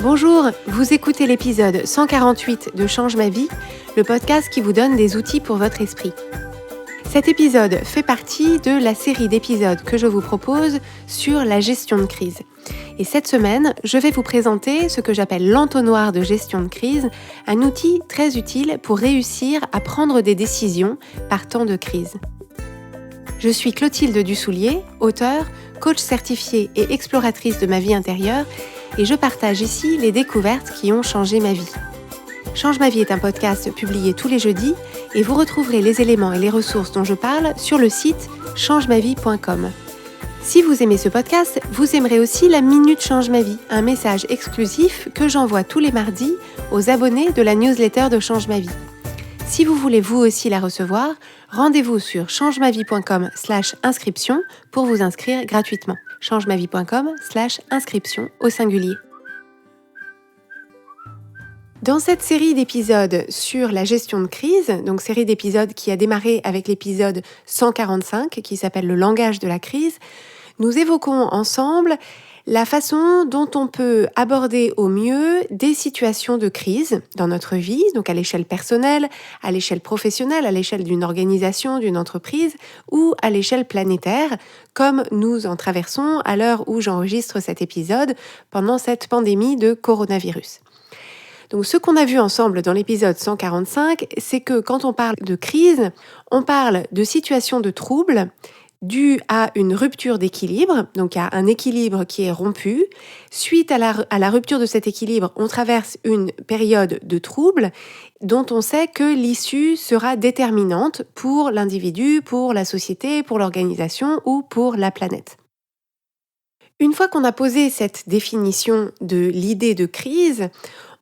Bonjour, vous écoutez l'épisode 148 de Change ma vie, le podcast qui vous donne des outils pour votre esprit. Cet épisode fait partie de la série d'épisodes que je vous propose sur la gestion de crise. Et cette semaine, je vais vous présenter ce que j'appelle l'entonnoir de gestion de crise, un outil très utile pour réussir à prendre des décisions par temps de crise. Je suis Clotilde Dussoulier, auteure, coach certifiée et exploratrice de ma vie intérieure, et je partage ici les découvertes qui ont changé ma vie. Change ma vie est un podcast publié tous les jeudis et vous retrouverez les éléments et les ressources dont je parle sur le site changemavie.com. Si vous aimez ce podcast, vous aimerez aussi la Minute Change ma vie, un message exclusif que j'envoie tous les mardis aux abonnés de la newsletter de Change ma vie. Si vous voulez vous aussi la recevoir, rendez-vous sur changemavie.com/inscription pour vous inscrire gratuitement. changemavie.com/inscription au singulier. Dans cette série d'épisodes sur la gestion de crise, donc série d'épisodes qui a démarré avec l'épisode 145 qui s'appelle le langage de la crise, nous évoquons ensemble la façon dont on peut aborder au mieux des situations de crise dans notre vie, donc à l'échelle personnelle, à l'échelle professionnelle, à l'échelle d'une organisation, d'une entreprise ou à l'échelle planétaire, comme nous en traversons à l'heure où j'enregistre cet épisode pendant cette pandémie de coronavirus. Donc ce qu'on a vu ensemble dans l'épisode 145, c'est que quand on parle de crise, on parle de situations de trouble dû à une rupture d'équilibre, donc à un équilibre qui est rompu. Suite à la rupture de cet équilibre, on traverse une période de trouble dont on sait que l'issue sera déterminante pour l'individu, pour la société, pour l'organisation ou pour la planète. Une fois qu'on a posé cette définition de l'idée de crise,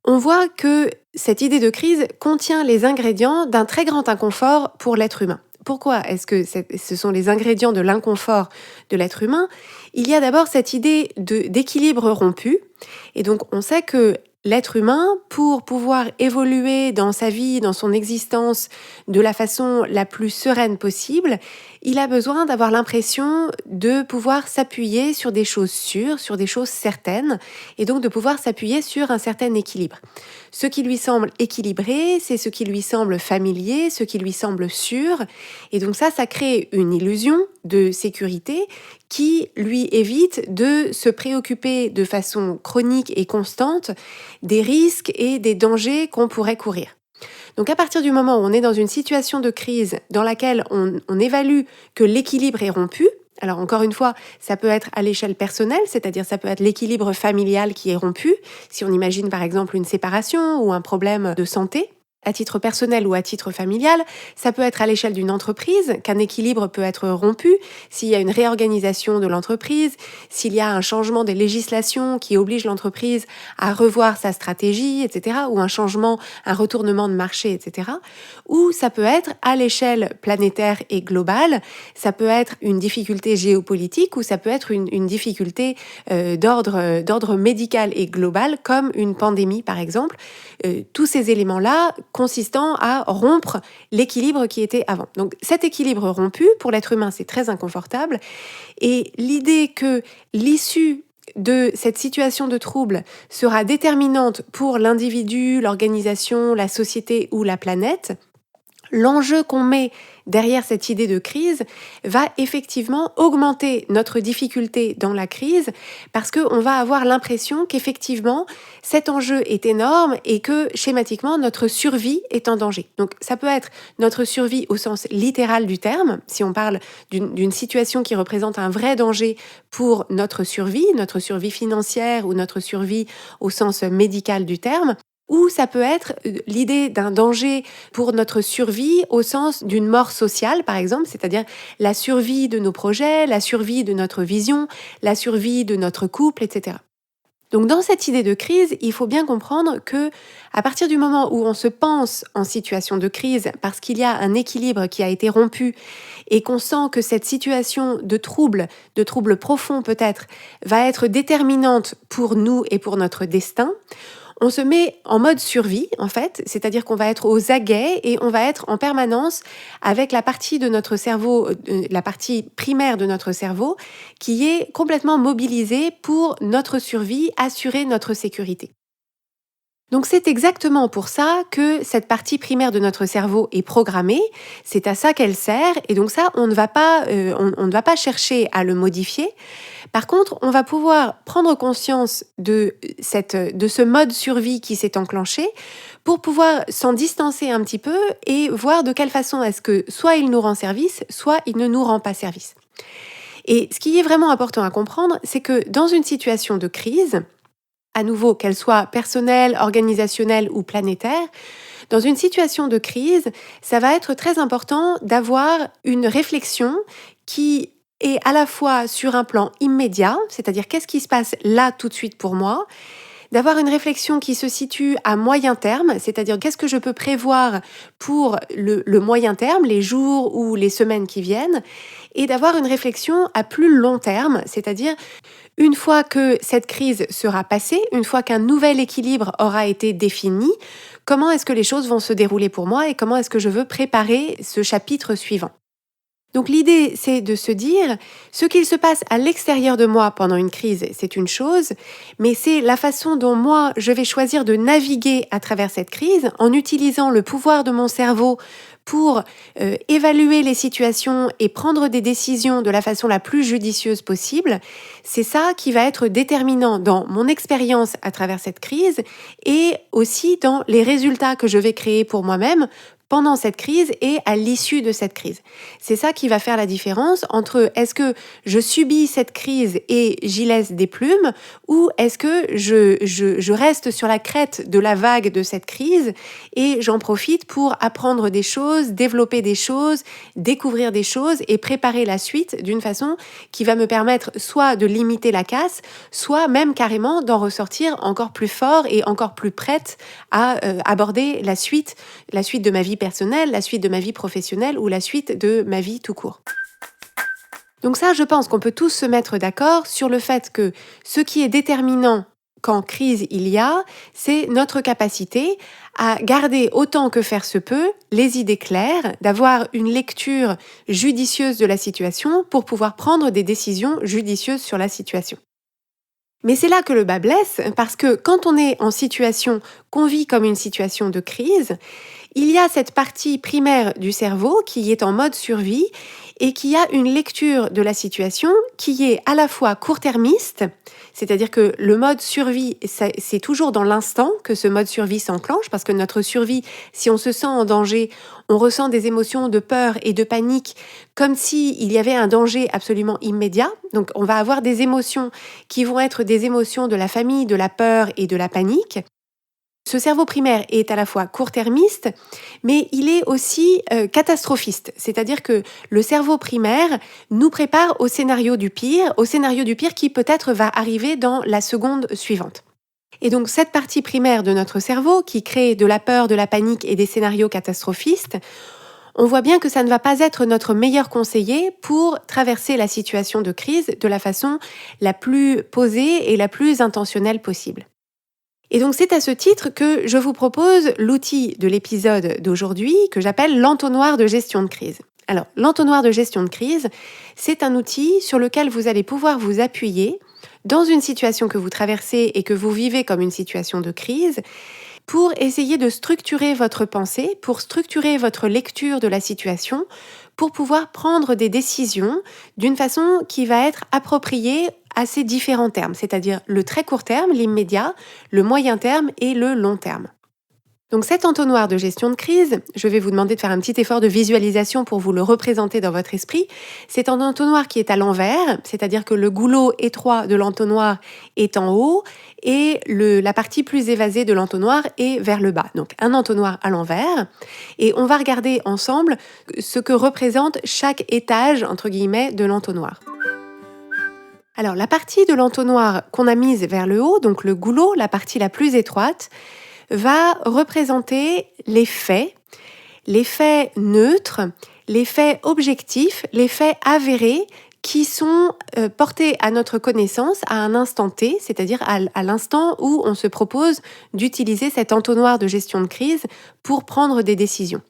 on voit que cette idée de crise contient les ingrédients d'un très grand inconfort pour l'être humain. Pourquoi est-ce que ce sont les ingrédients de l'inconfort de l'être humain ? Il y a d'abord cette idée d'équilibre rompu. Et donc, on sait que l'être humain, pour pouvoir évoluer dans sa vie, dans son existence, de la façon la plus sereine possible, il a besoin d'avoir l'impression de pouvoir s'appuyer sur des choses sûres, sur des choses certaines, et donc de pouvoir s'appuyer sur un certain équilibre. Ce qui lui semble équilibré, c'est ce qui lui semble familier, ce qui lui semble sûr, et donc ça crée une illusion de sécurité qui lui évite de se préoccuper de façon chronique et constante des risques et des dangers qu'on pourrait courir. Donc à partir du moment où on est dans une situation de crise dans laquelle on évalue que l'équilibre est rompu, alors encore une fois, ça peut être à l'échelle personnelle, c'est-à-dire ça peut être l'équilibre familial qui est rompu, si on imagine par exemple une séparation ou un problème de santé, à titre personnel ou à titre familial, ça peut être à l'échelle d'une entreprise, qu'un équilibre peut être rompu, s'il y a une réorganisation de l'entreprise, s'il y a un changement des législations qui oblige l'entreprise à revoir sa stratégie, etc., ou un changement, un retournement de marché, etc. Ou ça peut être à l'échelle planétaire et globale, ça peut être une difficulté géopolitique ou ça peut être une difficulté d'ordre médical et global, comme une pandémie par exemple. Tous ces éléments-là consistant à rompre l'équilibre qui était avant. Donc cet équilibre rompu, pour l'être humain, c'est très inconfortable. Et l'idée que l'issue de cette situation de trouble sera déterminante pour l'individu, l'organisation, la société ou la planète, l'enjeu qu'on met derrière cette idée de crise va effectivement augmenter notre difficulté dans la crise parce qu'on va avoir l'impression qu'effectivement cet enjeu est énorme et que schématiquement notre survie est en danger. Donc ça peut être notre survie au sens littéral du terme, si on parle d'une situation qui représente un vrai danger pour notre survie financière ou notre survie au sens médical du terme. Ou ça peut être l'idée d'un danger pour notre survie au sens d'une mort sociale, par exemple, c'est-à-dire la survie de nos projets, la survie de notre vision, la survie de notre couple, etc. Donc dans cette idée de crise, il faut bien comprendre que à partir du moment où on se pense en situation de crise parce qu'il y a un équilibre qui a été rompu et qu'on sent que cette situation de trouble profond peut-être, va être déterminante pour nous et pour notre destin, on se met en mode survie, en fait, c'est-à-dire qu'on va être aux aguets et on va être en permanence avec la partie de notre cerveau, la partie primaire de notre cerveau, qui est complètement mobilisée pour notre survie, assurer notre sécurité. Donc c'est exactement pour ça que cette partie primaire de notre cerveau est programmée, c'est à ça qu'elle sert, et donc ça, on ne va pas chercher à le modifier. Par contre, on va pouvoir prendre conscience de ce mode survie qui s'est enclenché pour pouvoir s'en distancer un petit peu et voir de quelle façon est-ce que soit il nous rend service, soit il ne nous rend pas service. Et ce qui est vraiment important à comprendre, c'est que dans une situation de crise, à nouveau, qu'elle soit personnelle, organisationnelle ou planétaire, dans une situation de crise, ça va être très important d'avoir une réflexion qui est à la fois sur un plan immédiat, c'est-à-dire qu'est-ce qui se passe là tout de suite pour moi, d'avoir une réflexion qui se situe à moyen terme, c'est-à-dire qu'est-ce que je peux prévoir pour le moyen terme, les jours ou les semaines qui viennent, et d'avoir une réflexion à plus long terme, c'est-à-dire une fois que cette crise sera passée, une fois qu'un nouvel équilibre aura été défini, comment est-ce que les choses vont se dérouler pour moi et comment est-ce que je veux préparer ce chapitre suivant. Donc l'idée, c'est de se dire, ce qu'il se passe à l'extérieur de moi pendant une crise, c'est une chose, mais c'est la façon dont moi, je vais choisir de naviguer à travers cette crise en utilisant le pouvoir de mon cerveau pour évaluer les situations et prendre des décisions de la façon la plus judicieuse possible. C'est ça qui va être déterminant dans mon expérience à travers cette crise et aussi dans les résultats que je vais créer pour moi-même pendant cette crise et à l'issue de cette crise. C'est ça qui va faire la différence entre est-ce que je subis cette crise et j'y laisse des plumes ou est-ce que je reste sur la crête de la vague de cette crise et j'en profite pour apprendre des choses, développer des choses, découvrir des choses et préparer la suite d'une façon qui va me permettre soit de limiter la casse, soit même carrément d'en ressortir encore plus fort et encore plus prête à aborder la suite de ma vie personnelle, la suite de ma vie professionnelle ou la suite de ma vie tout court. Donc ça, je pense qu'on peut tous se mettre d'accord sur le fait que ce qui est déterminant quand crise il y a, c'est notre capacité à garder autant que faire se peut les idées claires, d'avoir une lecture judicieuse de la situation pour pouvoir prendre des décisions judicieuses sur la situation. Mais c'est là que le bas blesse, parce que quand on est en situation qu'on vit comme une situation de crise, il y a cette partie primaire du cerveau qui est en mode survie et qui a une lecture de la situation qui est à la fois court-termiste, c'est-à-dire que le mode survie, c'est toujours dans l'instant que ce mode survie s'enclenche, parce que notre survie, si on se sent en danger, on ressent des émotions de peur et de panique comme s'il y avait un danger absolument immédiat. Donc on va avoir des émotions qui vont être des émotions de la famille, de la peur et de la panique. Ce cerveau primaire est à la fois court-termiste, mais il est aussi catastrophiste. C'est-à-dire que le cerveau primaire nous prépare au scénario du pire qui peut-être va arriver dans la seconde suivante. Et donc cette partie primaire de notre cerveau qui crée de la peur, de la panique et des scénarios catastrophistes, on voit bien que ça ne va pas être notre meilleur conseiller pour traverser la situation de crise de la façon la plus posée et la plus intentionnelle possible. Et donc c'est à ce titre que je vous propose l'outil de l'épisode d'aujourd'hui que j'appelle l'entonnoir de gestion de crise. Alors, l'entonnoir de gestion de crise, c'est un outil sur lequel vous allez pouvoir vous appuyer dans une situation que vous traversez et que vous vivez comme une situation de crise pour essayer de structurer votre pensée, pour structurer votre lecture de la situation, pour pouvoir prendre des décisions d'une façon qui va être appropriée à ces différents termes, c'est-à-dire le très court terme, l'immédiat, le moyen terme et le long terme. Donc cet entonnoir de gestion de crise, je vais vous demander de faire un petit effort de visualisation pour vous le représenter dans votre esprit. C'est un entonnoir qui est à l'envers, c'est-à-dire que le goulot étroit de l'entonnoir est en haut et la partie plus évasée de l'entonnoir est vers le bas. Donc un entonnoir à l'envers. Et on va regarder ensemble ce que représente chaque étage, entre guillemets, de l'entonnoir. Alors la partie de l'entonnoir qu'on a mise vers le haut, donc le goulot, la partie la plus étroite, va représenter les faits neutres, les faits objectifs, les faits avérés qui sont portés à notre connaissance à un instant T, c'est-à-dire à l'instant où on se propose d'utiliser cet entonnoir de gestion de crise pour prendre des décisions.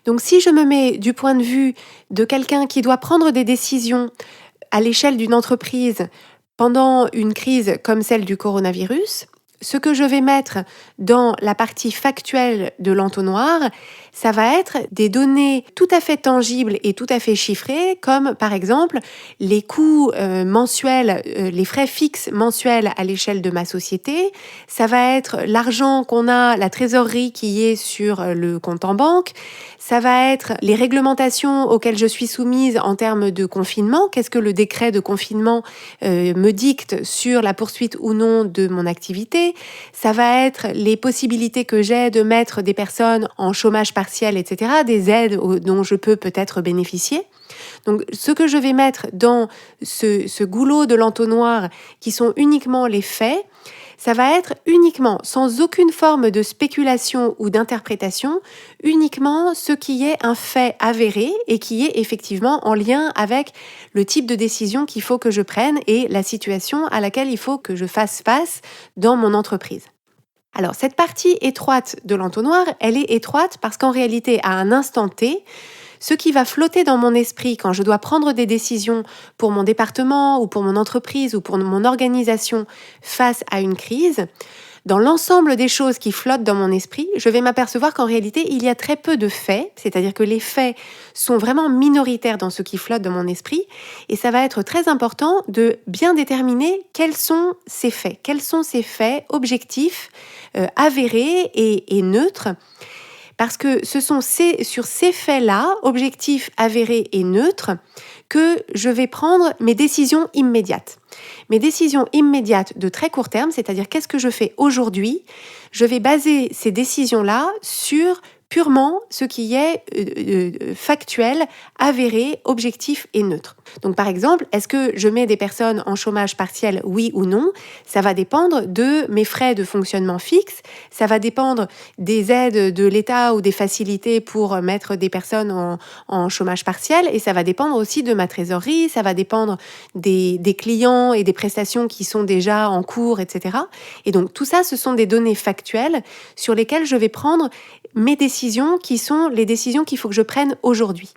Donc si je me mets du point de vue de quelqu'un qui doit prendre des décisions à l'échelle d'une entreprise pendant une crise comme celle du coronavirus, ce que je vais mettre dans la partie factuelle de l'entonnoir, ça va être des données tout à fait tangibles et tout à fait chiffrées, comme par exemple les coûts mensuels, les frais fixes mensuels à l'échelle de ma société. Ça va être l'argent qu'on a, la trésorerie qui est sur le compte en banque. Ça va être les réglementations auxquelles je suis soumise en termes de confinement. Qu'est-ce que le décret de confinement me dicte sur la poursuite ou non de mon activité. Ça va être les possibilités que j'ai de mettre des personnes en chômage partiel, etc., des aides dont je peux peut-être bénéficier. Donc, ce que je vais mettre dans ce goulot de l'entonnoir, qui sont uniquement les faits, ça va être uniquement, sans aucune forme de spéculation ou d'interprétation, uniquement ce qui est un fait avéré et qui est effectivement en lien avec le type de décision qu'il faut que je prenne et la situation à laquelle il faut que je fasse face dans mon entreprise. Alors, cette partie étroite de l'entonnoir, elle est étroite parce qu'en réalité, à un instant T, ce qui va flotter dans mon esprit quand je dois prendre des décisions pour mon département ou pour mon entreprise ou pour mon organisation face à une crise, dans l'ensemble des choses qui flottent dans mon esprit, je vais m'apercevoir qu'en réalité, il y a très peu de faits, c'est-à-dire que les faits sont vraiment minoritaires dans ce qui flotte dans mon esprit, et ça va être très important de bien déterminer quels sont ces faits objectifs, avérés et neutres. Parce que ce sont sur ces faits-là, objectifs, avérés et neutres, que je vais prendre mes décisions immédiates. Mes décisions immédiates de très court terme, c'est-à-dire qu'est-ce que je fais aujourd'hui, je vais baser ces décisions-là sur purement ce qui est factuel, avéré, objectif et neutre. Donc par exemple, est-ce que je mets des personnes en chômage partiel, oui ou non? Ça va dépendre de mes frais de fonctionnement fixes, ça va dépendre des aides de l'État ou des facilités pour mettre des personnes en chômage partiel, et ça va dépendre aussi de ma trésorerie, ça va dépendre des clients et des prestations qui sont déjà en cours, etc. Et donc tout ça, ce sont des données factuelles sur lesquelles je vais prendre mes décisions qui sont les décisions qu'il faut que je prenne aujourd'hui.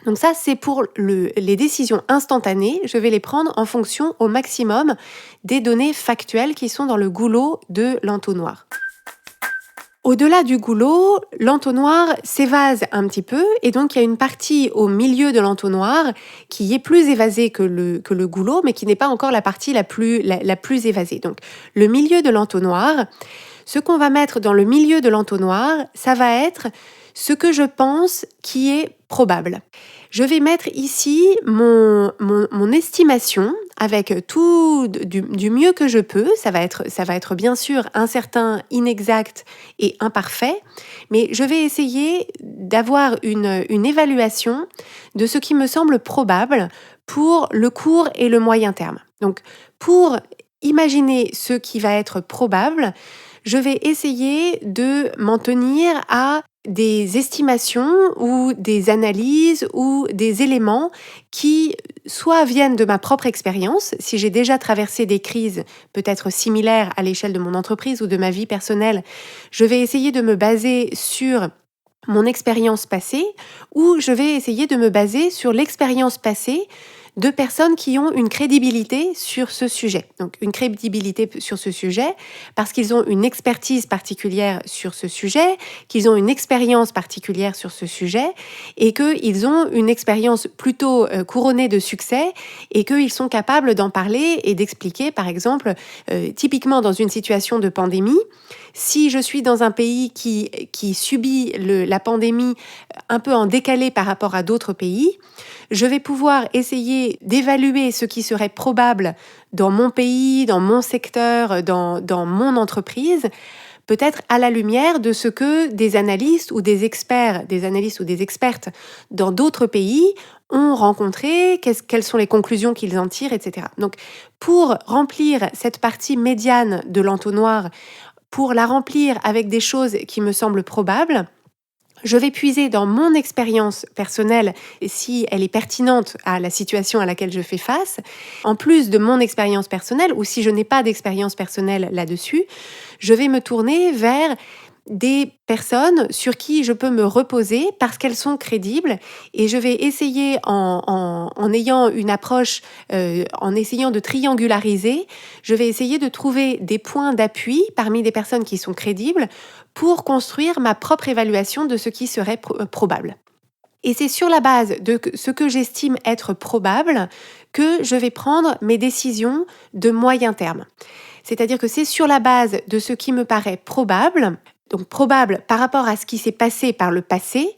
Donc ça, c'est pour les décisions instantanées. Je vais les prendre en fonction au maximum des données factuelles qui sont dans le goulot de l'entonnoir. Au-delà du goulot, l'entonnoir s'évase un petit peu et donc il y a une partie au milieu de l'entonnoir qui est plus évasée que le goulot, mais qui n'est pas encore la partie la plus évasée. Donc le milieu de l'entonnoir, ce qu'on va mettre dans le milieu de l'entonnoir, ça va être ce que je pense qui est probable. Je vais mettre ici mon estimation avec tout du mieux que je peux. Ça va être bien sûr incertain, inexact et imparfait, mais je vais essayer d'avoir une évaluation de ce qui me semble probable pour le court et le moyen terme. Donc, pour imaginer ce qui va être probable, je vais essayer de m'en tenir à des estimations ou des analyses ou des éléments qui soit viennent de ma propre expérience, si j'ai déjà traversé des crises peut-être similaires à l'échelle de mon entreprise ou de ma vie personnelle, je vais essayer de me baser sur mon expérience passée, ou je vais essayer de me baser sur l'expérience passée de personnes qui ont une crédibilité sur ce sujet. Donc une crédibilité sur ce sujet parce qu'ils ont une expertise particulière sur ce sujet, qu'ils ont une expérience particulière sur ce sujet et qu'ils ont une expérience plutôt couronnée de succès et qu'ils sont capables d'en parler et d'expliquer, par exemple, typiquement dans une situation de pandémie, si je suis dans un pays qui subit la pandémie un peu en décalé par rapport à d'autres pays, je vais pouvoir essayer d'évaluer ce qui serait probable dans mon pays, dans mon secteur, dans mon entreprise, peut-être à la lumière de ce que des analystes ou des expertes dans d'autres pays ont rencontré, quelles sont les conclusions qu'ils en tirent, etc. Donc, pour remplir cette partie médiane de l'entonnoir, pour la remplir avec des choses qui me semblent probables, je vais puiser dans mon expérience personnelle, si elle est pertinente à la situation à laquelle je fais face. En plus de mon expérience personnelle, ou si je n'ai pas d'expérience personnelle là-dessus, je vais me tourner vers des personnes sur qui je peux me reposer parce qu'elles sont crédibles et je vais essayer en ayant une approche, en essayant de triangulariser, je vais essayer de trouver des points d'appui parmi des personnes qui sont crédibles pour construire ma propre évaluation de ce qui serait probable. Et c'est sur la base de ce que j'estime être probable que je vais prendre mes décisions de moyen terme. C'est-à-dire que c'est sur la base de ce qui me paraît probable, donc probable par rapport à ce qui s'est passé par le passé,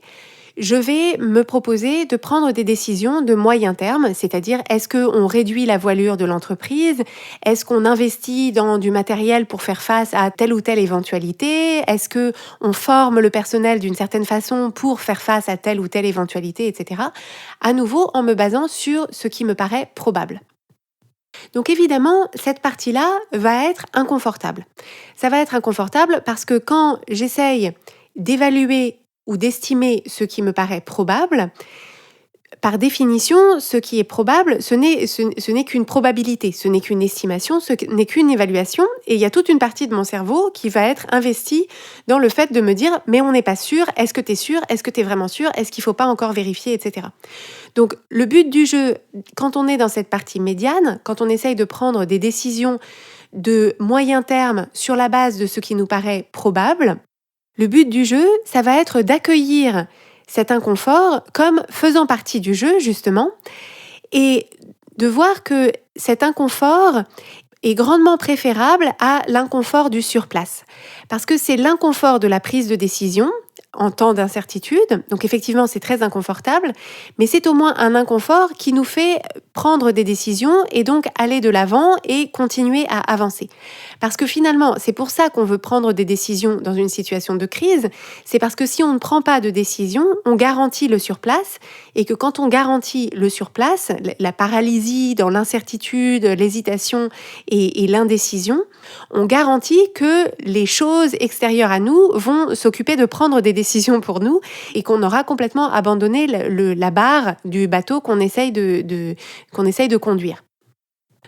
je vais me proposer de prendre des décisions de moyen terme, c'est-à-dire est-ce qu'on réduit la voilure de l'entreprise, est-ce qu'on investit dans du matériel pour faire face à telle ou telle éventualité, est-ce qu'on forme le personnel d'une certaine façon pour faire face à telle ou telle éventualité, etc. À nouveau, en me basant sur ce qui me paraît probable. Donc évidemment, cette partie-là va être inconfortable. Ça va être inconfortable parce que quand j'essaye d'évaluer ou d'estimer ce qui me paraît probable, par définition, ce qui est probable, ce n'est qu'une probabilité, ce n'est qu'une estimation, ce n'est qu'une évaluation. Et il y a toute une partie de mon cerveau qui va être investie dans le fait de me dire « mais on n'est pas sûr, est-ce que tu es sûr, est-ce que tu es vraiment sûr, est-ce qu'il ne faut pas encore vérifier, etc. » Donc le but du jeu, quand on est dans cette partie médiane, quand on essaye de prendre des décisions de moyen terme sur la base de ce qui nous paraît probable, le but du jeu, ça va être d'accueillir cet inconfort comme faisant partie du jeu, justement, et de voir que cet inconfort est grandement préférable à l'inconfort du surplace. Parce que c'est l'inconfort de la prise de décision en temps d'incertitude, donc effectivement c'est très inconfortable, mais c'est au moins un inconfort qui nous fait prendre des décisions et donc aller de l'avant et continuer à avancer. Parce que finalement, c'est pour ça qu'on veut prendre des décisions dans une situation de crise, c'est parce que si on ne prend pas de décision, on garantit le surplace et que quand on garantit le surplace, la paralysie dans l'incertitude, l'hésitation et l'indécision, on garantit que les choses extérieures à nous vont s'occuper de prendre des décisions pour nous et qu'on aura complètement abandonné la barre du bateau qu'on essaye de conduire.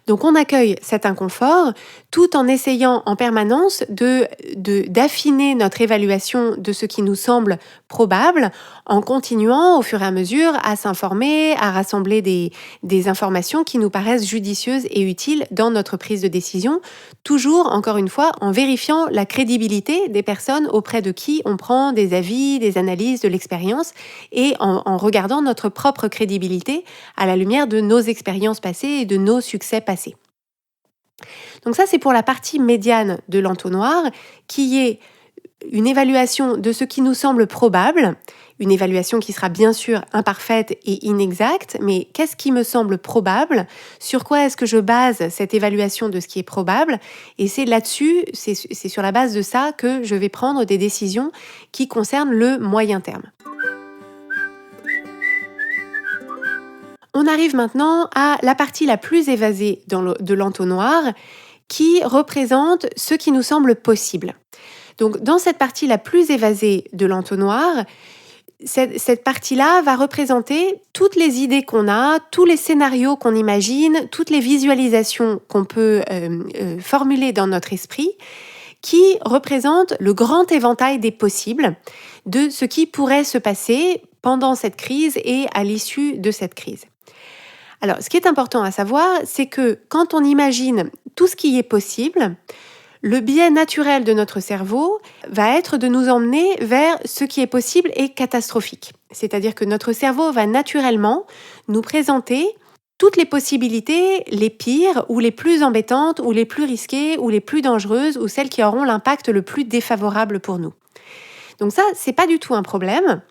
Donc on accueille cet inconfort tout en essayant en permanence d'affiner notre évaluation de ce qui nous semble probable en continuant au fur et à mesure à s'informer, à rassembler des informations qui nous paraissent judicieuses et utiles dans notre prise de décision, toujours, encore une fois, en vérifiant la crédibilité des personnes auprès de qui on prend des avis, des analyses, de l'expérience et en regardant notre propre crédibilité à la lumière de nos expériences passées et de nos succès passés. Donc ça, c'est pour la partie médiane de l'entonnoir, qui est une évaluation de ce qui nous semble probable, une évaluation qui sera bien sûr imparfaite et inexacte, mais qu'est-ce qui me semble probable? Sur quoi est-ce que je base cette évaluation de ce qui est probable? Et c'est là-dessus, c'est sur la base de ça que je vais prendre des décisions qui concernent le moyen terme. On arrive maintenant à la partie la plus évasée de l'entonnoir, qui représente ce qui nous semble possible. Donc, dans cette partie la plus évasée de l'entonnoir, cette partie-là va représenter toutes les idées qu'on a, tous les scénarios qu'on imagine, toutes les visualisations qu'on peut formuler dans notre esprit, qui représentent le grand éventail des possibles de ce qui pourrait se passer pendant cette crise et à l'issue de cette crise. Alors, ce qui est important à savoir, c'est que quand on imagine tout ce qui est possible, le biais naturel de notre cerveau va être de nous emmener vers ce qui est possible et catastrophique. C'est-à-dire que notre cerveau va naturellement nous présenter toutes les possibilités les pires ou les plus embêtantes ou les plus risquées ou les plus dangereuses ou celles qui auront l'impact le plus défavorable pour nous. Donc ça, c'est pas du tout un problème.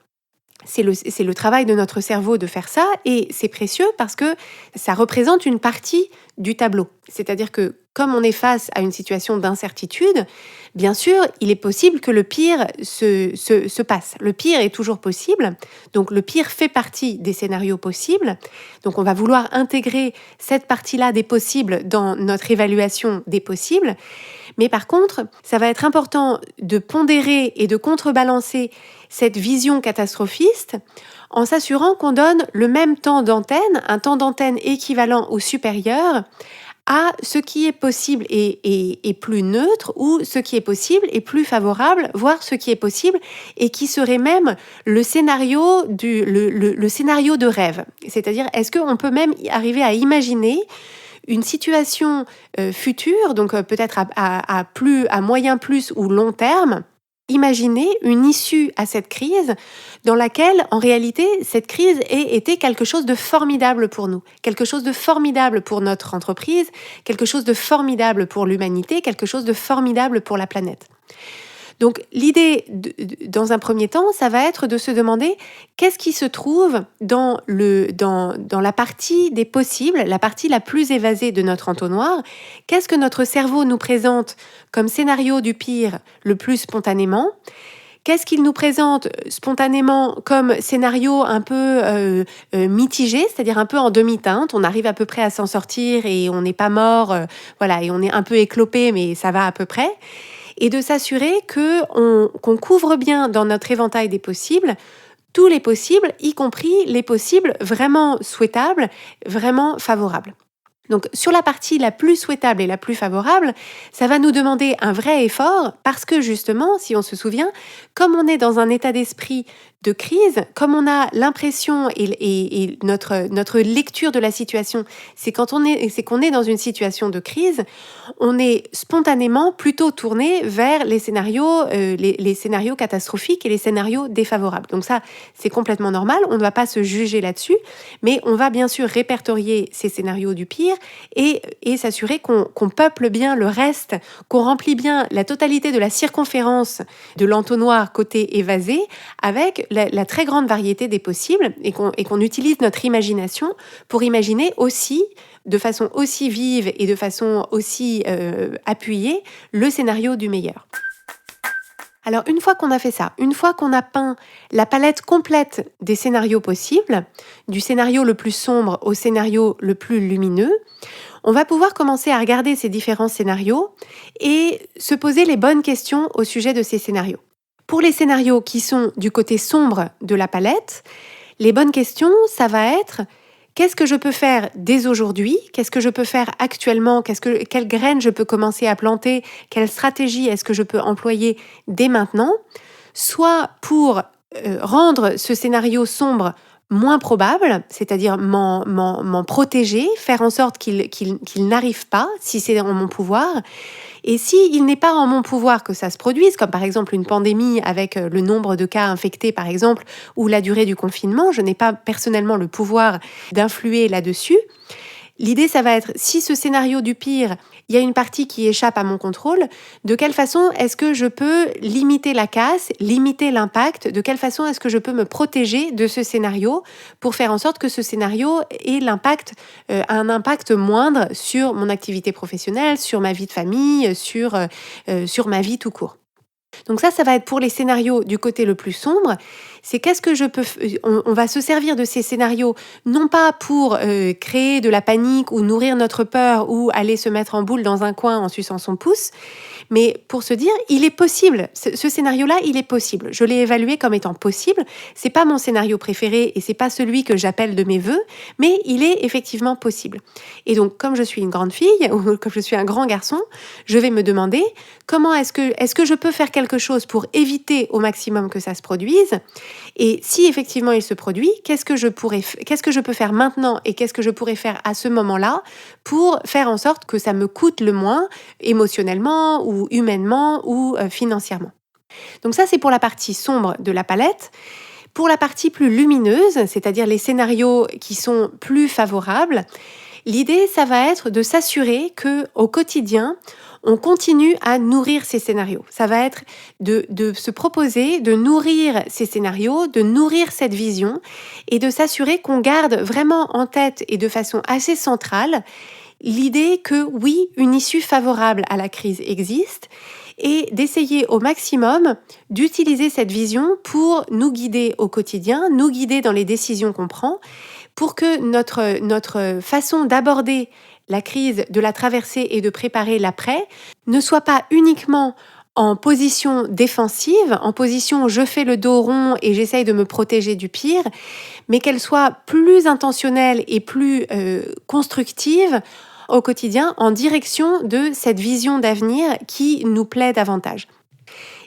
C'est le travail de notre cerveau de faire ça et c'est précieux parce que ça représente une partie du tableau. C'est-à-dire que comme on est face à une situation d'incertitude, bien sûr, il est possible que le pire se passe. Le pire est toujours possible, donc le pire fait partie des scénarios possibles. Donc on va vouloir intégrer cette partie-là des possibles dans notre évaluation des possibles. Mais par contre, ça va être important de pondérer et de contrebalancer cette vision catastrophiste en s'assurant qu'on donne le même temps d'antenne, un temps d'antenne équivalent ou supérieur à ce qui est possible et plus neutre, ou ce qui est possible et plus favorable, voire ce qui est possible et qui serait même le scénario, le scénario de rêve. C'est-à-dire, est-ce qu'on peut même arriver à imaginer une situation future, donc peut-être à moyen plus ou long terme, imaginer une issue à cette crise dans laquelle, en réalité, cette crise ait été quelque chose de formidable pour nous, quelque chose de formidable pour notre entreprise, quelque chose de formidable pour l'humanité, quelque chose de formidable pour la planète. Donc l'idée, dans un premier temps, ça va être de se demander qu'est-ce qui se trouve dans la partie des possibles, la partie la plus évasée de notre entonnoir. Qu'est-ce que notre cerveau nous présente comme scénario du pire le plus spontanément ? Qu'est-ce qu'il nous présente spontanément comme scénario un peu mitigé, c'est-à-dire un peu en demi-teinte. On arrive à peu près à s'en sortir et on n'est pas mort, voilà, et on est un peu éclopé, mais ça va à peu près. Et de s'assurer qu'on couvre bien dans notre éventail des possibles tous les possibles, y compris les possibles vraiment souhaitables, vraiment favorables. Donc sur la partie la plus souhaitable et la plus favorable, ça va nous demander un vrai effort parce que justement, si on se souvient, comme on est dans un état d'esprit de crise, comme on a l'impression et notre lecture de la situation, c'est qu'on est dans une situation de crise, on est spontanément plutôt tourné vers les scénarios catastrophiques et les scénarios défavorables. Donc ça, c'est complètement normal, on ne va pas se juger là-dessus, mais on va bien sûr répertorier ces scénarios du pire et s'assurer qu'on peuple bien le reste, qu'on remplit bien la totalité de la circonférence de l'entonnoir côté évasé avec la très grande variété des possibles et qu'on utilise notre imagination pour imaginer aussi, de façon aussi vive et de façon aussi appuyée, le scénario du meilleur. Alors une fois qu'on a fait ça, une fois qu'on a peint la palette complète des scénarios possibles, du scénario le plus sombre au scénario le plus lumineux, on va pouvoir commencer à regarder ces différents scénarios et se poser les bonnes questions au sujet de ces scénarios. Pour les scénarios qui sont du côté sombre de la palette, les bonnes questions, ça va être qu'est-ce que je peux faire dès aujourd'hui ? Qu'est-ce que je peux faire actuellement ? Quelles graines je peux commencer à planter ? Quelle stratégie est-ce que je peux employer dès maintenant ? Soit pour rendre ce scénario sombre moins probable, c'est-à-dire m'en protéger, faire en sorte qu'il n'arrive pas, si c'est en mon pouvoir. Et s'il n'est pas en mon pouvoir que ça se produise, comme par exemple une pandémie avec le nombre de cas infectés par exemple, ou la durée du confinement, je n'ai pas personnellement le pouvoir d'influer là-dessus. L'idée, ça va être, si ce scénario du pire, il y a une partie qui échappe à mon contrôle, de quelle façon est-ce que je peux limiter la casse, limiter l'impact, de quelle façon est-ce que je peux me protéger de ce scénario pour faire en sorte que ce scénario ait un impact moindre sur mon activité professionnelle, sur ma vie de famille, sur ma vie tout court. Donc ça va être pour les scénarios du côté le plus sombre. C'est qu'est-ce que je peux... On va se servir de ces scénarios, non pas pour créer de la panique ou nourrir notre peur ou aller se mettre en boule dans un coin en suçant son pouce, mais pour se dire, il est possible. Ce scénario-là, il est possible. Je l'ai évalué comme étant possible. C'est pas mon scénario préféré et c'est pas celui que j'appelle de mes vœux, mais il est effectivement possible. Et donc, comme je suis une grande fille ou comme je suis un grand garçon, je vais me demander comment est-ce que je peux faire quelque chose pour éviter au maximum que ça se produise. Et si effectivement il se produit, qu'est-ce que je peux faire maintenant et qu'est-ce que je pourrais faire à ce moment-là pour faire en sorte que ça me coûte le moins émotionnellement ou humainement ou financièrement. Donc ça, c'est pour la partie sombre de la palette. Pour la partie plus lumineuse, c'est-à-dire les scénarios qui sont plus favorables, l'idée, ça va être de s'assurer qu'au quotidien, on continue à nourrir ces scénarios. Ça va être de se proposer de nourrir ces scénarios, de nourrir cette vision et de s'assurer qu'on garde vraiment en tête et de façon assez centrale l'idée que oui, une issue favorable à la crise existe et d'essayer au maximum d'utiliser cette vision pour nous guider au quotidien, nous guider dans les décisions qu'on prend, pour que notre façon d'aborder la crise, de la traverser et de préparer l'après ne soit pas uniquement en position défensive, en position je fais le dos rond et j'essaye de me protéger du pire, mais qu'elle soit plus intentionnelle et plus constructive au quotidien en direction de cette vision d'avenir qui nous plaît davantage.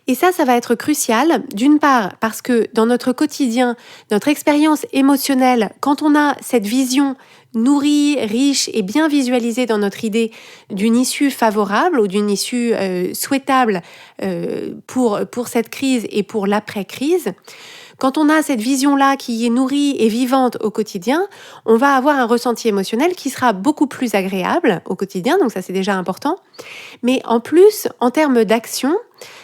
Et ça va être crucial, d'une part parce que dans notre quotidien, notre expérience émotionnelle, quand on a cette vision nourrie, riche et bien visualisée dans notre idée d'une issue favorable ou d'une issue souhaitable pour cette crise et pour l'après-crise, quand on a cette vision-là qui est nourrie et vivante au quotidien, on va avoir un ressenti émotionnel qui sera beaucoup plus agréable au quotidien, donc ça c'est déjà important. Mais en plus, en termes d'action,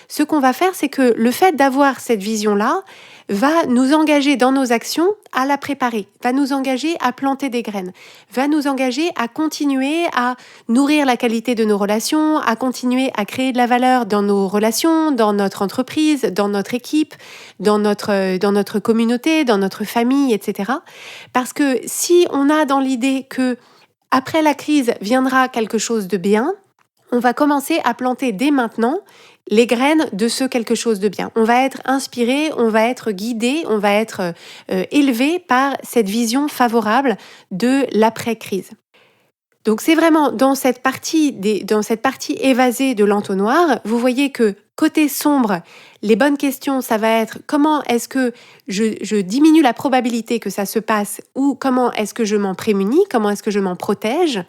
ce qu'on va faire, c'est que le fait d'avoir cette vision-là va nous engager dans nos actions à la préparer, va nous engager à planter des graines, va nous engager à continuer à nourrir la qualité de nos relations, à continuer à créer de la valeur dans nos relations, dans notre entreprise, dans notre équipe, dans notre communauté, dans notre famille, etc. Parce que si on a dans l'idée que après la crise viendra quelque chose de bien, on va commencer à planter dès maintenant les graines de ce quelque chose de bien. On va être inspiré, on va être guidé, on va être élevé par cette vision favorable de l'après-crise. Donc c'est vraiment dans cette partie évasée de l'entonnoir, vous voyez que côté sombre, les bonnes questions, ça va être comment est-ce que je diminue la probabilité que ça se passe ou comment est-ce que je m'en prémunis, comment est-ce que je m'en protège.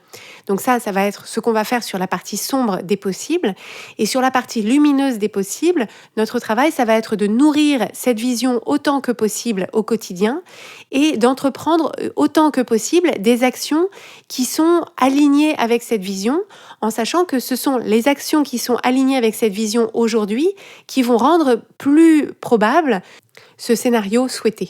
Donc ça va être ce qu'on va faire sur la partie sombre des possibles. Et sur la partie lumineuse des possibles, notre travail, ça va être de nourrir cette vision autant que possible au quotidien et d'entreprendre autant que possible des actions qui sont alignées avec cette vision, en sachant que ce sont les actions qui sont alignées avec cette vision aujourd'hui qui vont rendre plus probable ce scénario souhaité.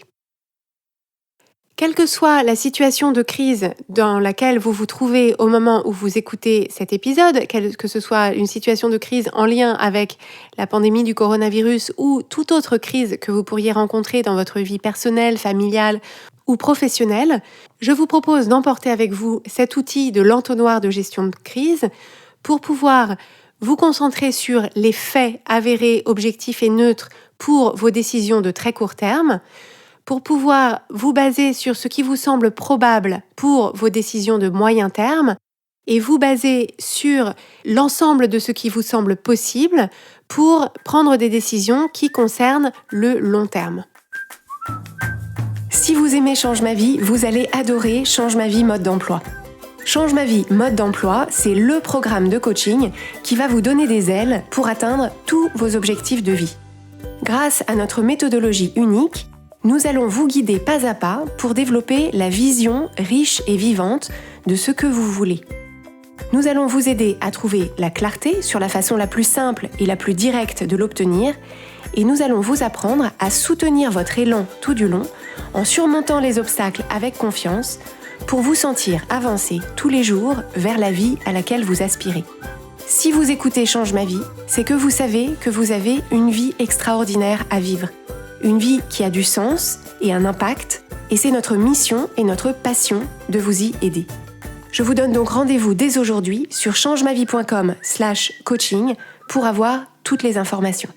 Quelle que soit la situation de crise dans laquelle vous vous trouvez au moment où vous écoutez cet épisode, que ce soit une situation de crise en lien avec la pandémie du coronavirus ou toute autre crise que vous pourriez rencontrer dans votre vie personnelle, familiale ou professionnelle, je vous propose d'emporter avec vous cet outil de l'entonnoir de gestion de crise pour pouvoir vous concentrer sur les faits avérés, objectifs et neutres pour vos décisions de très court terme, pour pouvoir vous baser sur ce qui vous semble probable pour vos décisions de moyen terme et vous baser sur l'ensemble de ce qui vous semble possible pour prendre des décisions qui concernent le long terme. Si vous aimez Change ma vie, vous allez adorer Change ma vie mode d'emploi. Change ma vie mode d'emploi, c'est le programme de coaching qui va vous donner des ailes pour atteindre tous vos objectifs de vie. Grâce à notre méthodologie unique, nous allons vous guider pas à pas pour développer la vision riche et vivante de ce que vous voulez. Nous allons vous aider à trouver la clarté sur la façon la plus simple et la plus directe de l'obtenir et nous allons vous apprendre à soutenir votre élan tout du long en surmontant les obstacles avec confiance pour vous sentir avancer tous les jours vers la vie à laquelle vous aspirez. Si vous écoutez Change ma vie, c'est que vous savez que vous avez une vie extraordinaire à vivre. Une vie qui a du sens et un impact, et c'est notre mission et notre passion de vous y aider. Je vous donne donc rendez-vous dès aujourd'hui sur changemavie.com/coaching pour avoir toutes les informations.